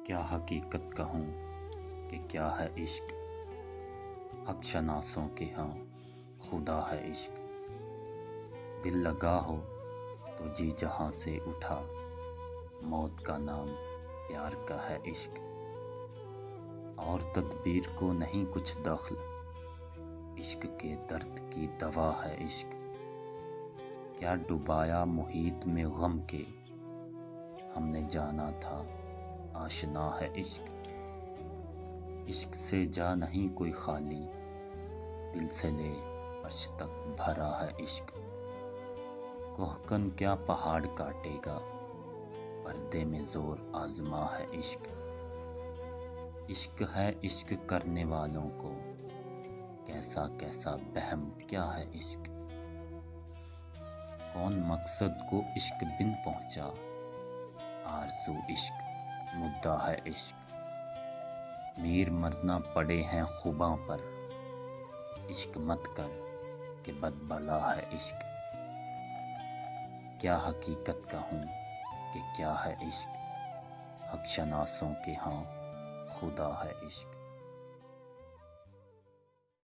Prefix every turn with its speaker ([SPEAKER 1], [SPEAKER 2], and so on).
[SPEAKER 1] کیا حقیقت کہوں کہ کیا ہے عشق، حق شناسوں کے ہاں خدا ہے عشق۔ دل لگا ہو تو جی جہاں سے اٹھا، موت کا نام پیار کا ہے عشق۔ اور تدبیر کو نہیں کچھ دخل، عشق کے درد کی دوا ہے عشق۔ کیا ڈبایا محیط میں غم کے، ہم نے جانا تھا آشنا ہے عشق۔ عشق سے جا نہیں کوئی خالی، دل سے لے عرش تک بھرا ہے عشق۔ کوہکن کیا پہاڑ کاٹے گا، پردے میں زور آزما ہے عشق۔ عشق ہے عشق کرنے والوں کو، کیسا کیسا بہم کیا ہے عشق۔ کون مقصد کو عشق بن پہنچا، آرزو عشق مدعا ہے عشق۔ میر مرنا پڑے ہیں خوباں پر، عشق مت کر کہ بد بلا ہے عشق۔ کیا حقیقت کہوں کہ کیا ہے عشق، حق شناسوں کے ہاں خدا ہے عشق۔